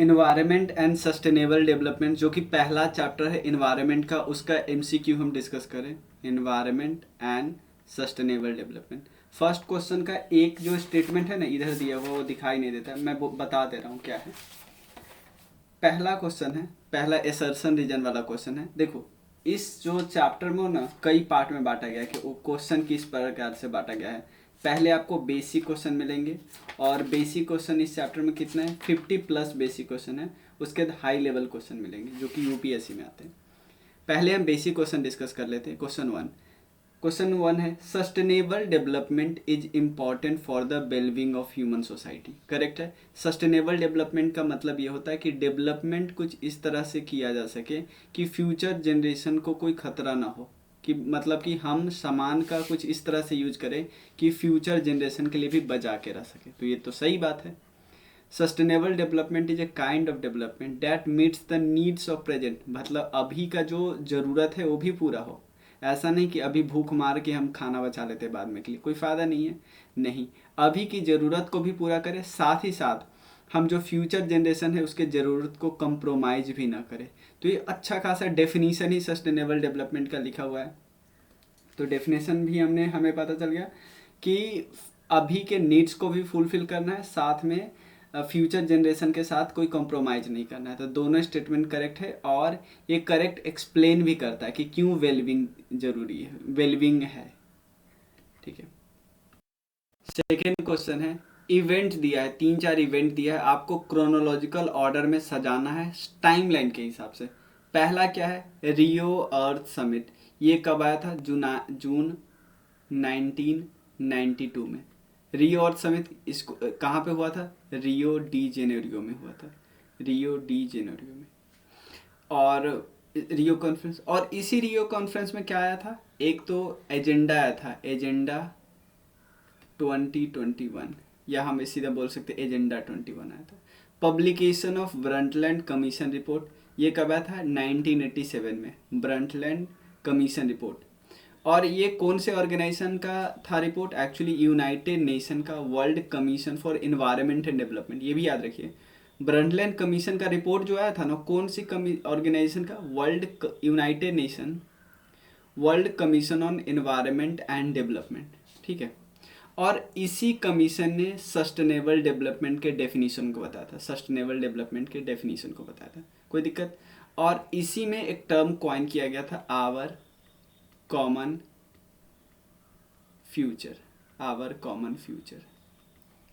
Environment and sustainable development, जो कि पहला चैप्टर है इन्वायरमेंट का, उसका एमसीक्यू हम डिस्कस करें। Environment and sustainable development. First question का एक जो स्टेटमेंट है ना इधर दिया हुआ वो दिखाई नहीं देता, मैं बता दे रहा हूँ क्या है। पहला क्वेश्चन है, पहला एसर्शन रीजन वाला क्वेश्चन है। देखो इस जो चैप्टर में ना कई पार्ट में बांटा गया है कि वो क्वेश्चन किस प्रकार से बांटा गया है। पहले आपको बेसिक क्वेश्चन मिलेंगे, और बेसिक क्वेश्चन इस चैप्टर में कितना है 50+ बेसिक क्वेश्चन है। उसके बाद हाई लेवल क्वेश्चन मिलेंगे जो कि यूपीएससी में आते हैं। पहले हम बेसिक क्वेश्चन डिस्कस कर लेते हैं। क्वेश्चन वन है, sustainable development is important for the wellbeing of human society. Correct है। सस्टेनेबल डेवलपमेंट का मतलब ये होता है कि डेवलपमेंट कुछ इस तरह से किया जा सके कि फ्यूचर जनरेशन को कोई खतरा ना हो, कि मतलब कि हम सामान का कुछ इस तरह से यूज करें कि फ्यूचर जनरेशन के लिए भी बचा के रह सके। तो ये तो सही बात है। Sustainable development is a kind of development that meets the needs of present, मतलब अभी का जो ज़रूरत है वो भी पूरा हो। ऐसा नहीं कि अभी भूख मार के हम खाना बचा लेते बाद में के लिए, कोई फ़ायदा नहीं है। नहीं, अभी की ज़रूरत को भी पूरा करें, साथ ही साथ हम जो फ्यूचर जनरेशन है उसके ज़रूरत को कंप्रोमाइज़ भी ना करें। तो ये अच्छा खासा डेफिनीशन ही सस्टेनेबल डेवलपमेंट का लिखा हुआ है। तो डेफिनेशन भी हमें पता चल गया कि अभी के नीड्स को भी फुलफिल करना है, साथ में फ्यूचर जनरेशन के साथ कोई कॉम्प्रोमाइज़ नहीं करना है। तो दोनों स्टेटमेंट करेक्ट है, और ये करेक्ट एक्सप्लेन भी करता है कि क्यों वेलबिंग जरूरी है, वेलबिंग है। ठीक है। सेकेंड क्वेश्चन है, इवेंट दिया है, 3-4 इवेंट दिया है, आपको क्रोनोलॉजिकल ऑर्डर में सजाना है टाइमलाइन के हिसाब से। पहला क्या है, रियो अर्थ समिट। ये कब आया था, जून 1992 में। रियो अर्थ समिट इसको कहाँ पे हुआ था, रियो डी जेनेरियो में हुआ था, रियो डी जेनेरियो में। और रियो कॉन्फ्रेंस, और इसी रियो कॉन्फ्रेंस में क्या आया था, एक तो एजेंडा आया था, एजेंडा 2021, या हम सीधा बोल सकते एजेंडा 21 आया था। Publication of Brundtland commission report, ये कब आया था 1987 में, ब्रंटलैंड कमीशन रिपोर्ट। और ये कौन से ऑर्गेनाइजेशन का था रिपोर्ट, एक्चुअली यूनाइटेड नेशन का world commission for environment and development. ये भी याद रखिए, ब्रंटलैंड कमीशन का रिपोर्ट जो आया था ना, कौन सी ऑर्गेनाइजेशन का, United nation world commission on environment and development. ठीक है। और इसी कमीशन ने सस्टेनेबल डेवलपमेंट के डेफिनेशन को बताया था, सस्टेनेबल डेवलपमेंट के डेफिनेशन को बताया था, कोई दिक्कत। और इसी में एक टर्म कॉइन किया गया था, our common future, our common future.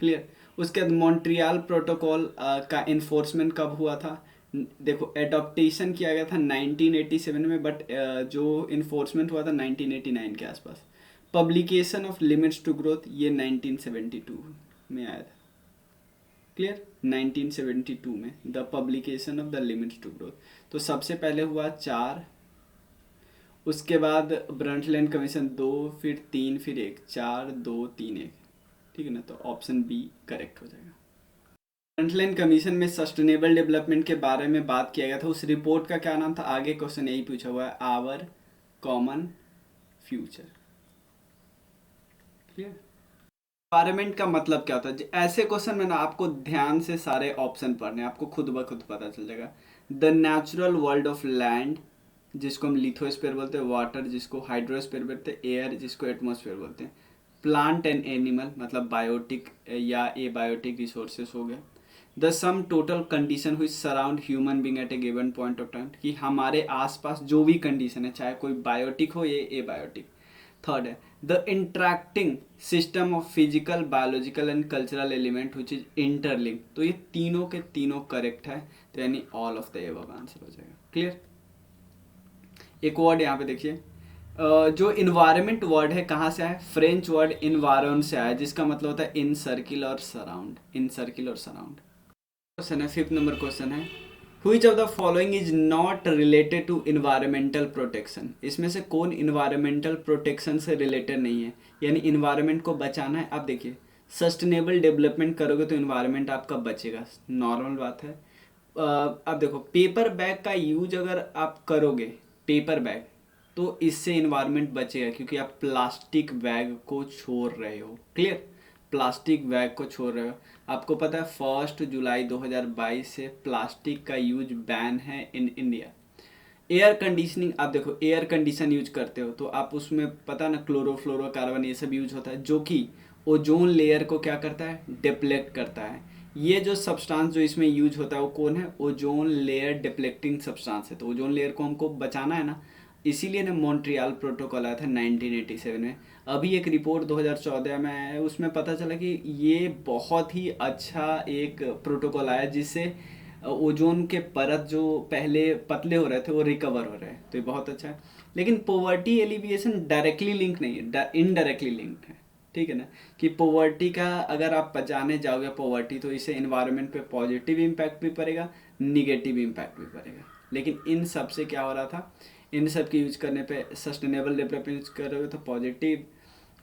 Clear. उसके बाद मॉन्ट्रियल प्रोटोकॉल का इन्फोर्समेंट कब हुआ था, देखो एडॉप्टेशन किया गया था 1987 में, बट जो इन्फोर्समेंट हुआ था 1989 के आसपास। Publication of limits to growth, ये 1972 में आया था। क्लियर। 1972 में the publication of the limits to growth. तो सबसे पहले हुआ 4, उसके बाद ब्रंटलैंड कमीशन 2, फिर 3, फिर 1, 4 2 3 1। ठीक है ना, तो ऑप्शन बी करेक्ट हो जाएगा। ब्रंटलैंड कमीशन में सस्टेनेबल डेवलपमेंट के बारे में बात किया गया था, उस रिपोर्ट का क्या नाम था, आगे क्वेश्चन यही पूछा हुआ है, our common future. Clear. Environment का मतलब क्या होता है, ऐसे क्वेश्चन में ना आपको ध्यान से सारे ऑप्शन पढ़ने, आपको खुद ब खुद पता चल जाएगा। The natural world of land, जिसको हम लिथोस्फीयर बोलते हैं, वाटर जिसको हाइड्रोस्फीयर बोलते हैं, एयर जिसको एटमॉस्फेयर बोलते हैं, प्लांट एंड एनिमल मतलब बायोटिक या ए बायोटिक रिसोर्सेस हो गए। द सम टोटल कंडीशन हुई surround human being at A given point of time, कि हमारे आसपास जो भी कंडीशन है, चाहे कोई बायोटिक हो या ए बायोटिक। थर्ड है the interacting system of physical, biological and cultural element which is interlink. तो ये तीनों के तीनों करेक्ट है, तो यानी all of the above answer हो जाएगा। क्लियर। एक वर्ड यहाँ पे देखिए, जो इन्वायरमेंट वर्ड है कहाँ से आया, फ्रेंच वर्ड इन्वायरन से आया, जिसका मतलब होता है इन सर्किल और सराउंड, इन सर्किल और सराउंड। क्वेश्चन है, 5th नंबर क्वेश्चन है, which of the following is not related to environmental protection. इसमें से कौन इन्वायरमेंटल प्रोटेक्शन से रिलेटेड नहीं है, यानी इन्वायरमेंट को बचाना है। आप देखिए, सस्टेनेबल डेवलपमेंट करोगे तो इन्वायरमेंट आपका बचेगा, नॉर्मल बात है। अब देखो, पेपर बैग का यूज अगर आप करोगे, पेपर बैग, तो इससे इन्वायरमेंट बचेगा, क्योंकि आप प्लास्टिक बैग को छोड़ रहे हो। क्लियर। प्लास्टिक बैग को छोड़ रहे हो। आपको पता है 1 जुलाई 2022 से प्लास्टिक का यूज बैन है इन इंडिया। एयर कंडीशनिंग, आप देखो एयर कंडीशन यूज करते हो तो आप उसमें पता ना क्लोरोफ्लोरोकार्बन ये सब यूज होता है, जो कि ओजोन लेयर को क्या करता है, डिप्लेक्ट करता है। ये जो सब्सटेंस जो इसमें यूज होता है वो कौन है, ओजोन लेयर डिप्लेक्टिंग सब्सटेंस है। तो ओजोन लेयर को हमको बचाना है ना, इसीलिए ना मॉन्ट्रियल प्रोटोकॉल आया था 1987 में। अभी एक रिपोर्ट 2014 में आया है, उसमें पता चला कि ये बहुत ही अच्छा एक प्रोटोकॉल आया जिससे ओजोन के परत जो पहले पतले हो रहे थे वो रिकवर हो रहे हैं। तो ये बहुत अच्छा है। लेकिन पोवर्टी एलिविएशन डायरेक्टली लिंक नहीं है, इनडायरेक्टली लिंक्ड है। ठीक है ना, कि पोवर्टी का अगर आप बचाने जाओगे पोवर्टी तो इससे इन्वायरमेंट पे पॉजिटिव इम्पैक्ट भी पड़ेगा, निगेटिव इम्पैक्ट भी पड़ेगा। लेकिन इन सब से क्या हो रहा था, इन सब के यूज करने पे सस्टेनेबल डेवलपमेंट यूज करोगे तो पॉजिटिव,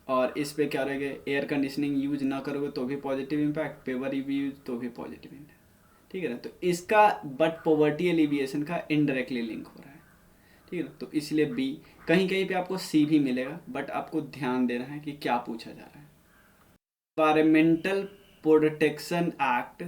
और इस पे क्या रहेगा, एयर कंडीशनिंग यूज ना करोगे तो भी पॉजिटिव इम्पैक्ट, पेवर यूज तो भी पॉजिटिव इम्पैक्ट। ठीक है ना, तो इसका बट पॉवर्टी एलिविएशन का इनडायरेक्टली लिंक हो रहा है। ठीक है ना, तो इसलिए बी। कहीं कहीं पे आपको सी भी मिलेगा, बट आपको ध्यान देना है कि क्या पूछा जा रहा है। Environmental protection act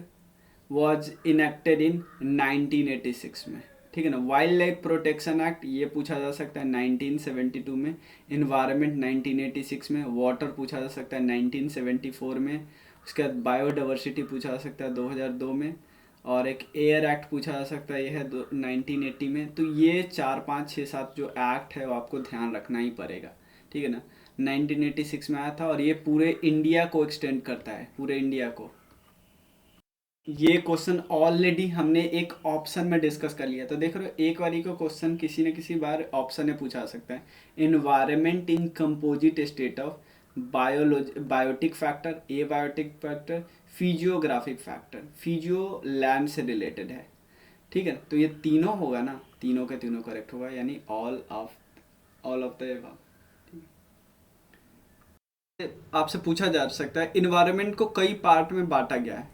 was enacted इन 1986 में। ठीक है ना, वाइल्ड लाइफ प्रोटेक्शन एक्ट ये पूछा जा सकता है 1972 में, इन्वायरमेंट 1986 में, वाटर पूछा जा सकता है 1974 में, उसके बाद बायोडाइवर्सिटी पूछा जा सकता है 2002 में, और एक एयर एक्ट पूछा जा सकता है, यह है 1980 में। तो ये 4 5 6 7 जो एक्ट है वो आपको ध्यान रखना ही पड़ेगा। ठीक है ना, 1986 में आया था और ये पूरे इंडिया को एक्सटेंड करता है, पूरे इंडिया को। ये क्वेश्चन ऑलरेडी हमने एक ऑप्शन में डिस्कस कर लिया, तो देख रहे हो एक बारी को क्वेश्चन किसी न किसी बार ऑप्शन में पूछा सकता है। Environment in composite state of biotic factor, a biotic factor, physiographic factor, physio land से रिलेटेड है। ठीक है, तो ये तीनों होगा ना, तीनों के तीनों करेक्ट होगा, यानी ऑल ऑफ द अबव। आपसे पूछा जा सकता है इन्वायरमेंट को कई पार्ट में बांटा गया है,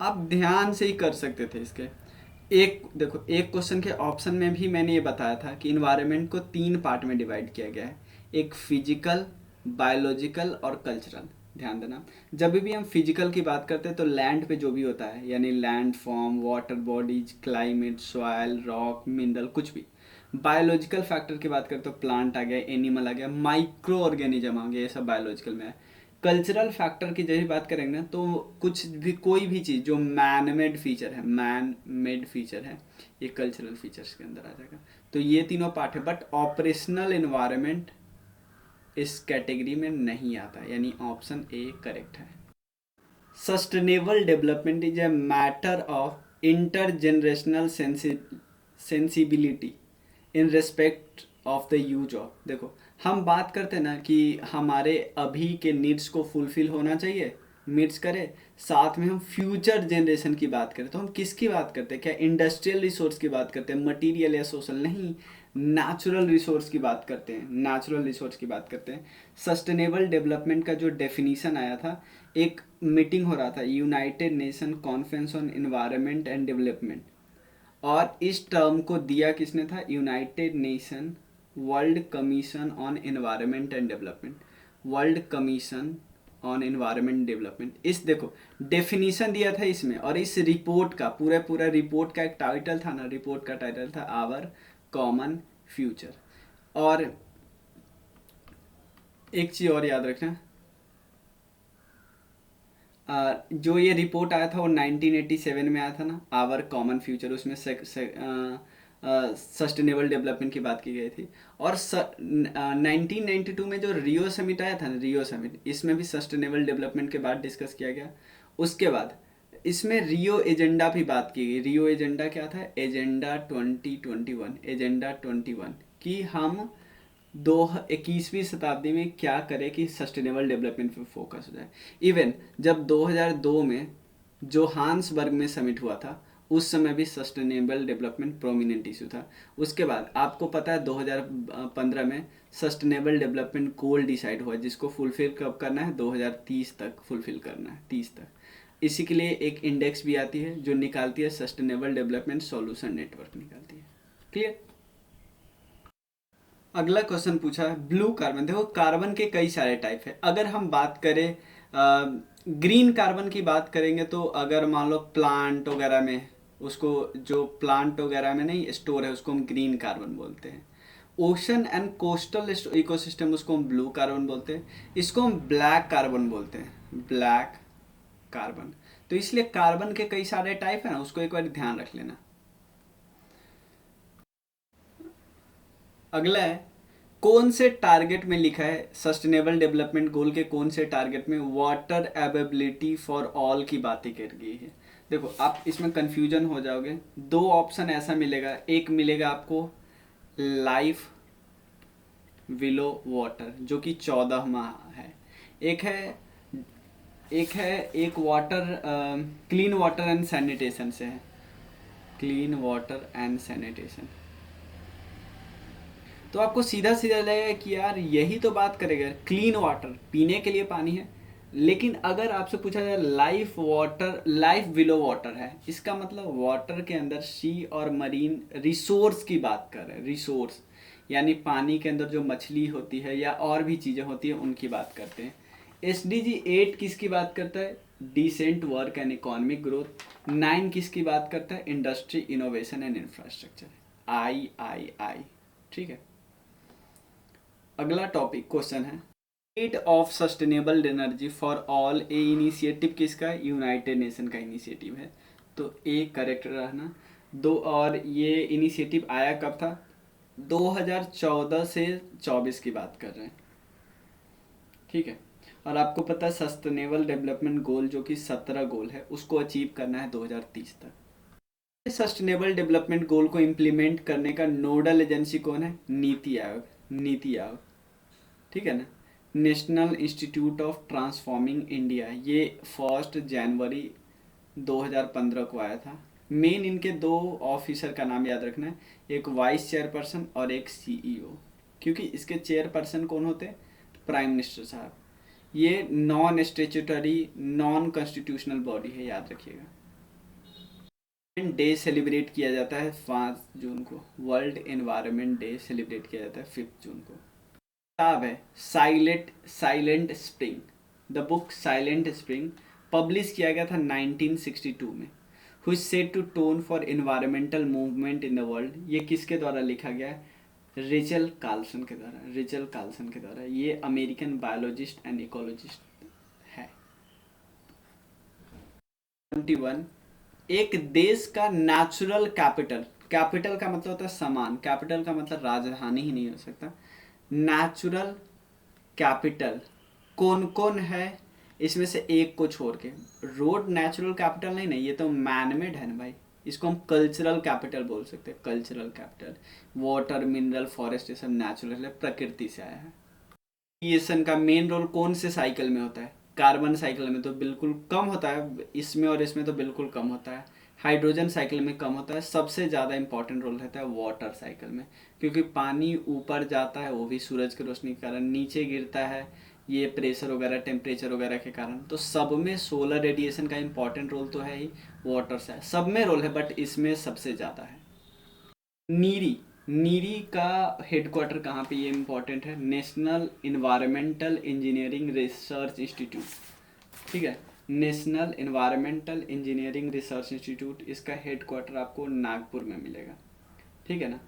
आप ध्यान से ही कर सकते थे इसके। एक देखो, एक क्वेश्चन के ऑप्शन में भी मैंने ये बताया था कि इन्वायरमेंट को 3 पार्ट में डिवाइड किया गया है, एक फिजिकल, बायोलॉजिकल और कल्चरल। ध्यान देना, जब भी हम फिजिकल की बात करते हैं तो लैंड पे जो भी होता है, यानी land form, water bodies, climate, soil, rock, mineral, कुछ भी। बायोलॉजिकल फैक्टर की बात करें तो प्लांट आ गया, एनिमल आ गया, माइक्रो ऑर्गेनिज्म आ गया, ये सब बायोलॉजिकल में है। कल्चरल फैक्टर की जब भी बात करेंगे ना तो कुछ भी, कोई भी चीज़ जो मैन मेड फीचर है, मैन मेड फीचर है, ये कल्चरल फीचर्स के अंदर आ जाएगा। तो ये तीनों पार्ट है, बट ऑपरेशनल इन्वायरमेंट इस कैटेगरी में नहीं आता, यानी ऑप्शन ए करेक्ट है। Sustainable development is a matter of intergenerational sensibility in respect of the use of. देखो, हम बात करते हैं ना कि हमारे अभी के नीड्स को फुलफिल होना चाहिए, मीट्स करें, साथ में हम फ्यूचर जनरेशन की बात करें तो हम किसकी बात करते हैं, क्या इंडस्ट्रियल रिसोर्स की बात करते हैं, मटेरियल या सोशल, नहीं, नेचुरल रिसोर्स की बात करते हैं, नेचुरल रिसोर्स की बात करते हैं। सस्टेनेबल डेवलपमेंट का जो डेफिनीशन आया था, एक मीटिंग हो रहा था, United nation conference on environment and development, और इस टर्म को दिया किसने था, United nation world commission on environment and development, world commission on environment development. इस देखो डेफिनीशन दिया था इसमें, और इस रिपोर्ट का पूरा पूरा रिपोर्ट का एक टाइटल था ना, रिपोर्ट का टाइटल था आवर कॉमन फ्यूचर। और एक चीज़ और याद रखना, जो ये रिपोर्ट आया था वो 1987 में आया था ना, आवर कॉमन फ्यूचर, उसमें सस्टेनेबल डेवलपमेंट की बात की गई थी। और 1992 में जो रियो समिट आया था ना, रियो समिट, इसमें भी सस्टेनेबल डेवलपमेंट के बाद डिस्कस किया गया। उसके बाद इसमें रियो एजेंडा भी बात की गई। रियो एजेंडा क्या था, एजेंडा 2021, एजेंडा 21, कि हम 21वीं शताब्दी में क्या करें कि सस्टेनेबल डेवलपमेंट पे फोकस हो जाए। इवन जब 2002 में जोहान्सबर्ग में समिट हुआ था, उस समय भी सस्टेनेबल डेवलपमेंट प्रोमिनेंट इशू था। उसके बाद आपको पता है 2015 में सस्टेनेबल डेवलपमेंट गोल डिसाइड हुआ, जिसको फुलफिल कब करना है, 2030 तक फुलफिल करना है, 30 तक। इसी के लिए एक इंडेक्स भी आती है जो निकालती है सस्टेनेबल डेवलपमेंट सॉल्यूशन नेटवर्क निकालती है। क्लियर। अगला क्वेश्चन पूछा है ब्लू कार्बन। देखो कार्बन के कई सारे टाइप है। अगर हम बात करें ग्रीन कार्बन की बात करेंगे तो अगर मान लो प्लांट वगैरह में, उसको जो प्लांट वगैरह में नहीं स्टोर है उसको हम ग्रीन कार्बन बोलते हैं। ओशन एंड कोस्टल इकोसिस्टम उसको हम ब्लू कार्बन बोलते हैं। इसको हम ब्लैक कार्बन बोलते हैं, ब्लैक कार्बन। तो इसलिए कार्बन के कई सारे टाइप है ना, उसको एक बार ध्यान रख लेना। अगला है, कौन से टारगेट में लिखा है, सस्टेनेबल डेवलपमेंट गोल के कौन से टारगेट में वाटर अवेलेबिलिटी फॉर ऑल की बातें कर गई है। देखो आप इसमें कंफ्यूजन हो जाओगे, दो ऑप्शन ऐसा मिलेगा, एक मिलेगा आपको लाइफ विलो वाटर जो कि 14वां है, एक है एक water clean water and sanitation से है, क्लीन वाटर एंड सैनिटेशन। तो आपको सीधा सीधा लगेगा कि यार यही तो बात करेगा, क्लीन वाटर पीने के लिए पानी है। लेकिन अगर आपसे पूछा जाए life water, life below water है, इसका मतलब वाटर के अंदर सी और मरीन रिसोर्स की बात कर रहे हैं। रिसोर्स यानी पानी के अंदर जो मछली होती है या और भी चीज़ें होती हैं उनकी बात करते हैं। SDG 8 किसकी बात करता है, decent work and economic growth. 9 किसकी बात करता है, इंडस्ट्री इनोवेशन एंड इंफ्रास्ट्रक्चर, आई। ठीक है। अगला टॉपिक क्वेश्चन है, rate of sustainable energy for all a initiative किसका है, यूनाइटेड नेशन का इनिशिएटिव है। तो ए करेक्ट रहना। दो, और ये इनिशिएटिव आया कब था, 2014 से 24 की बात कर रहे हैं। ठीक है। और आपको पता है सस्टेनेबल डेवलपमेंट गोल जो कि 17 गोल है उसको अचीव करना है 2030 तक। सस्टेनेबल डेवलपमेंट गोल को इम्प्लीमेंट करने का नोडल एजेंसी कौन है, नीति आयोग। नीति आयोग, ठीक है ना। National institute of transforming India, ये 1 जनवरी 2015 को आया था। मेन इनके दो ऑफिसर का नाम याद रखना है, एक वाइस चेयरपर्सन और एक CEO, क्योंकि इसके चेयरपर्सन कौन होते हैं, प्राइम मिनिस्टर साहब। ये non statutory non constitutional body है, याद रखिएगा। डे सेलिब्रेट किया जाता है 5 जून को, वर्ल्ड एनवायरनमेंट डे सेलिब्रेट किया जाता है 5 जून को। किताब है silent spring, the book silent spring, publish किया गया था 1962 में। Who is said to tone for environmental movement in the world, ये किसके द्वारा लिखा गया है, रिचल कार्लसन के द्वारा। रिचल कार्लसन के द्वारा, ये अमेरिकन बायोलॉजिस्ट एंड इकोलॉजिस्ट है। 21, एक देश का नेचुरल कैपिटल, कैपिटल का मतलब होता है सामान, कैपिटल का मतलब राजधानी ही नहीं हो सकता। नेचुरल कैपिटल कौन कौन है, इसमें से एक को छोड़ के। रोड नेचुरल कैपिटल नहीं, नहीं ये तो मैनमेड है ना भाई, इसको हम कल्चरल कैपिटल बोल सकते हैं। Cultural capital, water mineral forest ये सब नेचुरल है, प्रकृति से आया है। रेडिएशन का मेन रोल कौन से साइकिल में होता है, कार्बन साइकिल में तो बिल्कुल कम होता है, इसमें और इसमें तो बिल्कुल कम होता है। हाइड्रोजन साइकिल में कम होता है। सबसे ज़्यादा इंपॉर्टेंट रोल रहता है वाटर साइकिल में, क्योंकि पानी ऊपर जाता है वो भी सूरज की रोशनी के कारण, नीचे गिरता है ये प्रेशर वगैरह टेम्परेचर वगैरह के कारण। तो सब में सोलर रेडिएशन का इंपॉर्टेंट रोल तो है ही, वाटर से सब में रोल है बट इसमें सबसे ज़्यादा है। नीरी, नीरी का हेडक्वार्टर कहाँ पे, ये इंपॉर्टेंट है, national environmental engineering research institute. ठीक है, national environmental engineering research institute, इसका हेडक्वार्टर आपको नागपुर में मिलेगा। ठीक है ना।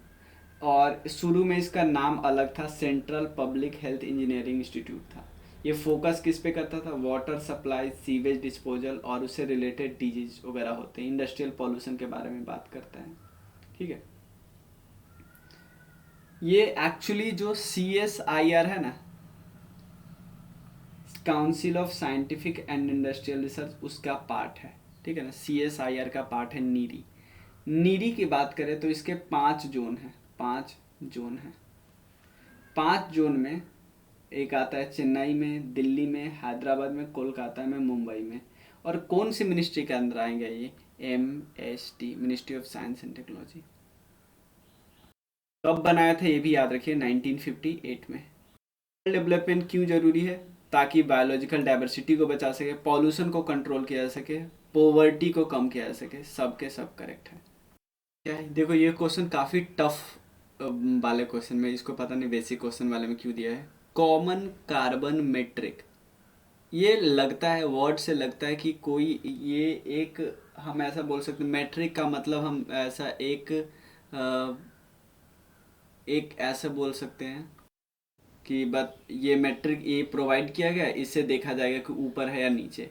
और शुरू में इसका नाम अलग था, central public health engineering institute था। ये फोकस किस पे करता था, वाटर सप्लाई, सीवेज डिस्पोजल और उससे रिलेटेड डिजीज वगैरह होते हैं, इंडस्ट्रियल पॉल्यूशन के बारे में बात करता है। ठीक है। ये एक्चुअली जो CSIR है ना, council of scientific and industrial research, उसका पार्ट है। ठीक है ना, CSIR का पार्ट है नीरी। नीरी की बात करें तो इसके 5 जोन हैं, 5 जोन हैं। 5 जोन में एक आता है चेन्नई में, दिल्ली में, हैदराबाद में, कोलकाता में, मुंबई में। और कौन सी मिनिस्ट्री के अंदर आएंगे ये, MST, ministry of science and technology. कब बनाया था ये भी याद रखिए, 1958 में। डेवलपमेंट क्यों जरूरी है, ताकि बायोलॉजिकल डाइवर्सिटी को बचा सके, पॉल्यूशन को कंट्रोल किया जा सके, पोवर्टी को कम किया जा सके, सबके सब करेक्ट है। क्या है, देखो ये क्वेश्चन काफ़ी टफ वाले क्वेश्चन में, इसको पता नहीं बेसिक क्वेश्चन वाले में क्यों दिया है। कॉमन कार्बन मेट्रिक, ये लगता है वर्ड से लगता है कि कोई ये एक, हम ऐसा बोल सकते हैं मैट्रिक का मतलब हम ऐसा अ, एक ऐसा बोल सकते हैं कि बट ये मैट्रिक ये प्रोवाइड किया गया है, इससे देखा जाएगा कि ऊपर है या नीचे।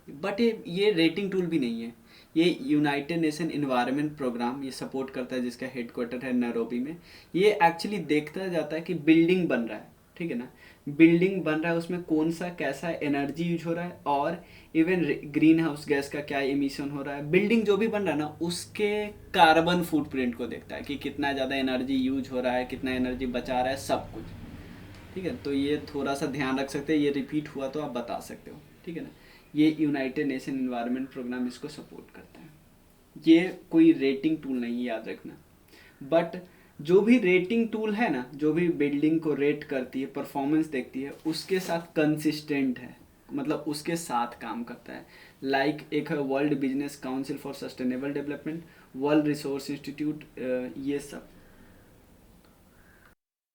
बट ये रेटिंग टूल भी नहीं है। ये यूनाइटेड नेशन इन्वायरमेंट प्रोग्राम ये सपोर्ट करता है, जिसका हेडक्वार्टर है नैरोबी में। ये एक्चुअली देखता जाता है कि बिल्डिंग बन रहा है, ठीक है ना, बिल्डिंग बन रहा है उसमें कौन सा कैसा एनर्जी यूज हो रहा है, और इवन ग्रीन हाउस गैस का क्या इमिशन हो रहा है। बिल्डिंग जो भी बन रहा है ना, उसके कार्बन फुटप्रिंट को देखता है कि कितना ज़्यादा एनर्जी यूज हो रहा है, कितना एनर्जी बचा रहा है, सब कुछ। ठीक है, तो ये थोड़ा सा ध्यान रख सकते हैं, ये रिपीट हुआ तो आप बता सकते हो, ठीक है ना। ये यूनाइटेड नेशन इन्वायरमेंट प्रोग्राम इसको सपोर्ट करता है। ये कोई रेटिंग टूल नहीं, याद रखना। बट जो भी रेटिंग टूल है ना, जो भी बिल्डिंग को रेट करती है, परफॉर्मेंस देखती है, उसके साथ कंसिस्टेंट है, मतलब उसके साथ काम करता है। लाइक एक है world business council for sustainable development, world resource institute, ये सब।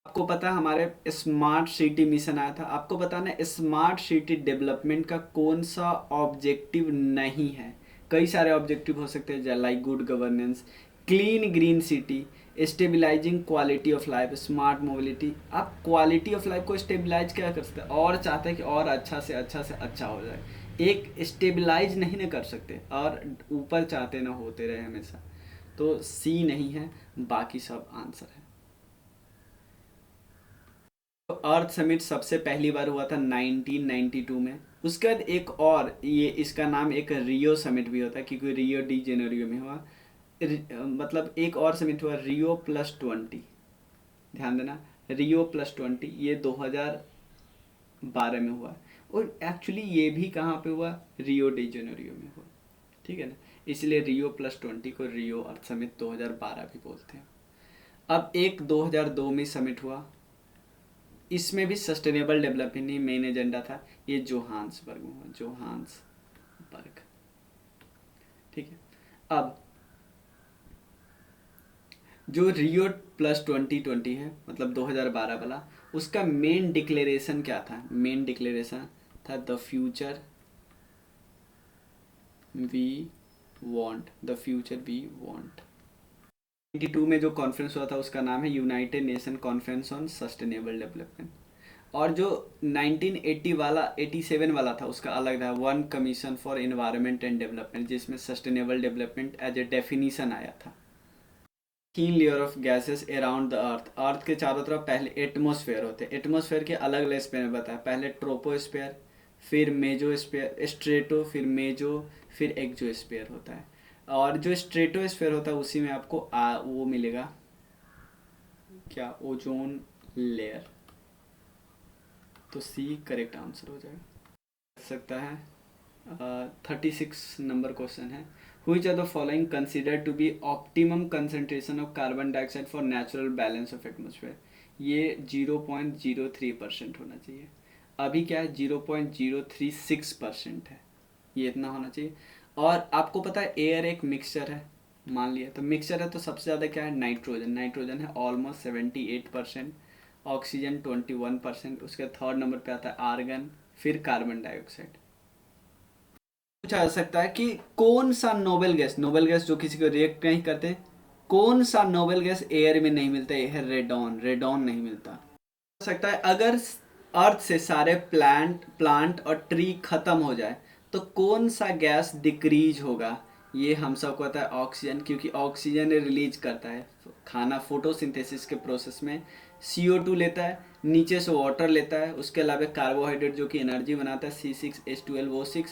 आपको पता है हमारे स्मार्ट सिटी मिशन आया था, आपको बताना है स्मार्ट सिटी डेवलपमेंट का कौन सा ऑब्जेक्टिव नहीं है। कई सारे ऑब्जेक्टिव हो सकते हैं, like good governance, clean green city, stabilising quality of life, smart mobility. आप क्वालिटी ऑफ लाइफ को स्टेबिलाइज क्या कर सकते हैं, और चाहते हैं कि और अच्छा से अच्छा से अच्छा हो जाए। एक स्टेबिलाइज नहीं ना कर सकते, और ऊपर चाहते ना होते रहे हमेशा। तो सी नहीं है, बाकी सब आंसर है। अर्थ समिट सबसे पहली बार हुआ था 1992 में। उसके बाद एक और, ये इसका नाम एक रियो समिट भी होता है, क्योंकि रियो डी जेनेरियो में हुआ। मतलब एक और समिट हुआ रियो+20, ध्यान देना, रियो+20 ये 2012 में हुआ। और एक्चुअली ये भी कहाँ पे हुआ, रियो डी जेनेरियो में हुआ, ठीक है ना। इसलिए रियो+20 को रियो अर्थ समिट 2012 भी बोलते हैं। अब एक 2002 में समिट हुआ, इसमें भी सस्टेनेबल डेवलपमेंट ही मेन एजेंडा था। ये जोहान्सबर्ग में हुआ, जोहान्सबर्ग, ठीक है। अब जो रियो+2020 है, मतलब 2012 वाला, उसका मेन डिक्लेरेशन क्या था, मेन डिक्लेरेशन था the future we want, the future we want. 92 में जो कॉन्फ्रेंस हुआ था उसका नाम है united nation conference on sustainable development. और जो 1980 वाला 87 वाला था उसका अलग था, one commission for environment and development, जिसमें sustainable development as a definition आया था। Thin layer of gases around the earth, earth के चारों तरफ पहले एटमोसफेयर होते हैं। एटमोसफेयर के अलग अलग स्पेयर में बताया, पहले ट्रोपोस्फेयर, फिर मेजोस्फेयर, स्ट्रेटो, फिर मेजो, फिर एक्जोस्फेयर होता है। और जो स्ट्रेटोस्फेयर होता है उसी में आपको वो मिलेगा क्या, ओजोन लेयर। तो सी करेक्ट आंसर हो जाएगा, सकता है। 36 नंबर क्वेश्चन है, which are the following considered to be optimum concentration of carbon dioxide for natural balance of atmosphere। ये 0.03% होना चाहिए, अभी क्या है 0.036% है, ये इतना होना चाहिए। और आपको पता है एयर एक मिक्सचर है, मान लिया तो मिक्सचर है, तो सबसे ज़्यादा क्या है, नाइट्रोजन, नाइट्रोजन है ऑलमोस्ट 78%, ऑक्सीजन 21%, उसके थर्ड नंबर पे आता है आर्गन, फिर कार्बन डाइऑक्साइड। पूछा जा सकता है कि कौन सा नोबेल गैस, नोबेल गैस जो किसी को रिएक्ट नहीं करते, कौन सा नोबेल गैस एयर में नहीं मिलता, यह है रेडॉन, रेडॉन नहीं मिलता। हो सकता है अगर अर्थ से सारे प्लांट और ट्री खत्म हो जाए तो कौन सा गैस डिक्रीज होगा, ये हम सबको पता है ऑक्सीजन, क्योंकि ऑक्सीजन रिलीज करता है खाना फोटोसिंथेसिस के प्रोसेस में, CO2 लेता है, नीचे से वाटर लेता है, उसके अलावा कार्बोहाइड्रेट जो कि एनर्जी बनाता है C6H12O6,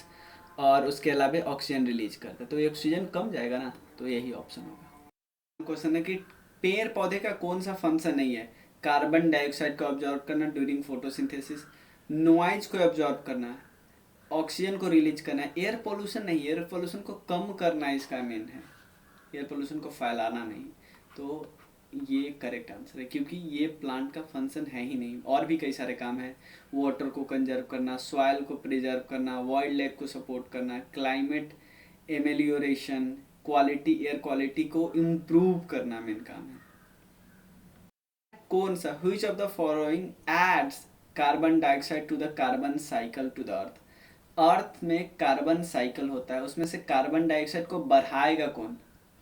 और उसके अलावा ऑक्सीजन रिलीज करता है, तो ये ऑक्सीजन कम जाएगा ना, तो यही ऑप्शन होगा। क्वेश्चन है कि पेड़ पौधे का कौन सा फंक्शन नहीं है, कार्बन डाइऑक्साइड को ऑब्जॉर्व करना ड्यूरिंग फोटोसिंथेसिस, नॉइज को ऑब्जॉर्व करना, ऑक्सीजन को रिलीज करना है, एयर पोल्यूशन नहीं, एयर पोल्यूशन को कम करना इसका मेन है, एयर पोल्यूशन को फैलाना नहीं। तो ये करेक्ट आंसर है, क्योंकि ये प्लांट का फंक्शन है ही नहीं, और भी कई सारे काम है, वाटर को कंजर्व करना, सॉइल को प्रिजर्व करना, वाइल्ड लाइफ को सपोर्ट करना, climate amelioration, quality air quality को इम्प्रूव करना मेन काम है। कौन सा, which of the following adds carbon dioxide to the carbon cycle to the earth, earth में कार्बन साइकिल होता है, उसमें से कार्बन डाइऑक्साइड को बढ़ाएगा कौन?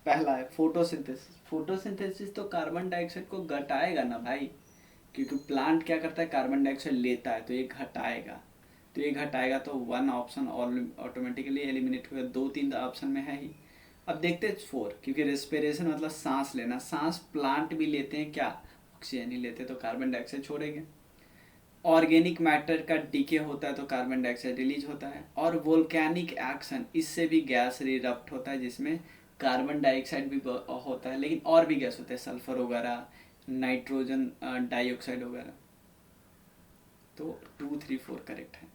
पहला है फोटोसिंथेसिस। फोटोसिंथेसिस तो कार्बन डाइऑक्साइड को घटाएगा ना भाई, क्योंकि प्लांट क्या करता है, कार्बन डाइऑक्साइड लेता है, तो ये घटाएगा। तो ये घटाएगा तो वन ऑप्शन ऑटोमेटिकली एलिमिनेट होगा, दो तीन ऑप्शन में है ही। अब देखते हैं फोर, क्योंकि रेस्पिरेशन मतलब सांस लेना, सांस प्लांट भी लेते हैं क्या, ऑक्सीजन ही लेते हैं, तो कार्बन डाइऑक्साइड छोड़ेंगे। ऑर्गेनिक मैटर का डीके होता है तो कार्बन डाइऑक्साइड रिलीज होता है। और वोल्केनिक एक्शन, इससे भी गैस रिरप्ट होता है जिसमें कार्बन डाइऑक्साइड भी होता है, लेकिन और भी गैस होते हैं, सल्फर वगैरह, नाइट्रोजन डाइऑक्साइड वगैरह। तो 2 3 4 करेक्ट है।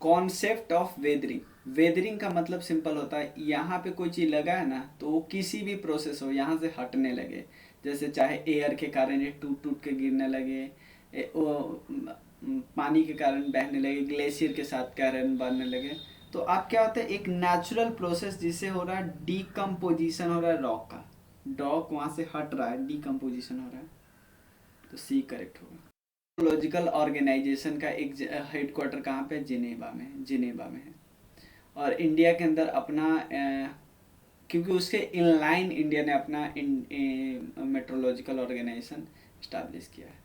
कॉन्सेप्ट ऑफ वेदरिंग, वेदरिंग का मतलब सिंपल होता है, यहाँ पे कोई चीज़ लगा है ना, तो वो किसी भी प्रोसेस हो यहाँ से हटने लगे, जैसे चाहे एयर के कारण ये टूट टूट के गिरने लगे, पानी के कारण बहने लगे, ग्लेशियर के साथ कारण बनने लगे। तो अब क्या होता है, एक नेचुरल प्रोसेस जिससे हो रहा है डीकम्पोजिशन हो रहा है रॉक का, रॉक वहाँ से हट रहा है, डीकम्पोजिशन हो रहा है, तो सी करेक्ट होगा। लॉजिकल ऑर्गेनाइजेशन का एक हेडक्वार्टर कहाँ पे, जिनेवा में, जिनेवा में है। और इंडिया के अंदर अपना क्योंकि उसके इनलाइन इंडिया ने अपना मेट्रोलॉजिकल ऑर्गेनाइजेशन स्टैब्लिश किया है।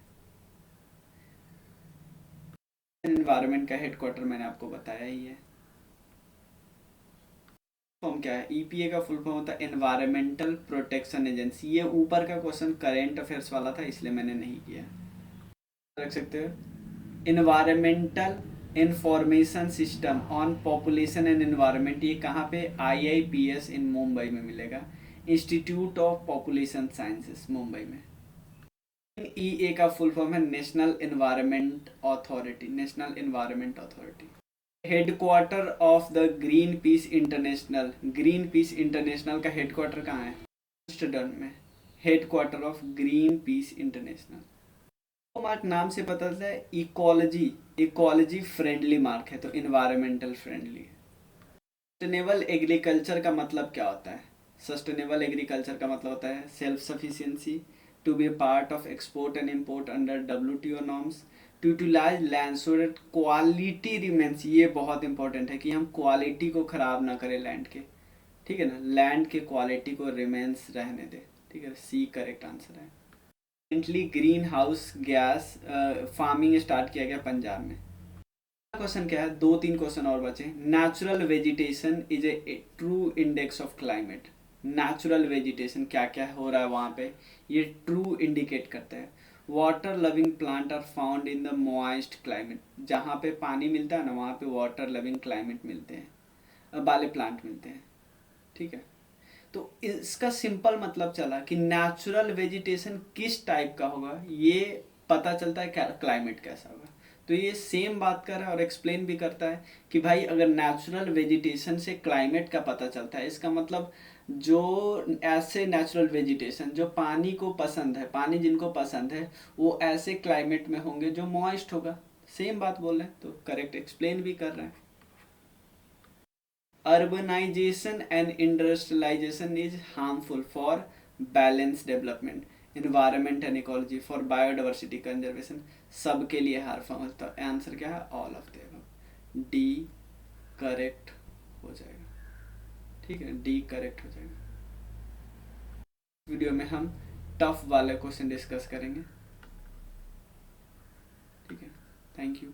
एनवायरनमेंट का हेडक्वार्टर मैंने आपको बताया ही है। फॉर्म क्या है, ईपीए का फुल फॉर्म होता है एनवायरमेंटल प्रोटेक्शन एजेंसी। ये ऊपर का क्वेश्चन करेंट अफेयर्स वाला था, इसलिए मैंने नहीं किया, रख सकते हो। Environmental information system on population and environment, ये कहाँ पे, आईआईपीएस इन मुंबई में मिलेगा, institute of population sciences Mumbai में। ईए का फुल फॉर्म है national environment authority, national environment authority. Headquarter of the green peas international, green peas international का हेडक्वार्टर कहाँ है, एम्स्टर्डम में, headquarter of green peas international. Mark नाम से पता चलता है इकोलॉजी, इकोलॉजी फ्रेंडली मार्क है, तो इन्वायरमेंटल फ्रेंडली। सस्टेनेबल एग्रीकल्चर का मतलब क्या होता है, सस्टेनेबल एग्रीकल्चर का मतलब होता है self sufficiency, to be a part of export and import under WTO norms, to utilise land so that quality remains, ये बहुत इंपॉर्टेंट है कि हम क्वालिटी को खराब ना करें लैंड के, ठीक है ना, लैंड के क्वालिटी को रिमेन्स रहने दे, ठीक है, सी करेक्ट आंसर है। Recently green house gas farming start किया गया पंजाब में। क्वेश्चन क्या है, दो तीन क्वेश्चन और बचे। Natural vegetation is a true index of climate, natural vegetation क्या क्या हो रहा है वहाँ पे, ये ट्रू इंडिकेट करता है। Water loving plant are found in the moist climate, जहाँ पे पानी मिलता है ना वहाँ पे वाटर लविंग क्लाइमेट मिलते हैं, वाले प्लांट मिलते हैं, ठीक है। तो इसका सिंपल मतलब चला कि नेचुरल वेजिटेशन किस टाइप का होगा, ये पता चलता है क्लाइमेट कैसा होगा। तो ये सेम बात कर रहा है और एक्सप्लेन भी करता है कि भाई अगर नेचुरल वेजिटेशन से क्लाइमेट का पता चलता है, इसका मतलब जो ऐसे नेचुरल वेजिटेशन जो पानी को पसंद है, पानी जिनको पसंद है, वो ऐसे क्लाइमेट में होंगे जो मॉइस्ट होगा। सेम बात बोल रहे हैं, तो करेक्ट एक्सप्लेन भी कर रहे हैं। Urbanization and industrialization is harmful for balanced development, environment and ecology, for biodiversity conservation, सबके लिए हार्मफुल। तो आंसर क्या है, all of the above, D correct हो जाएगा, ठीक है, डी करेक्ट हो जाएगा। वीडियो में हम टफ वाले क्वेश्चन डिस्कस करेंगे, ठीक है, थैंक यू।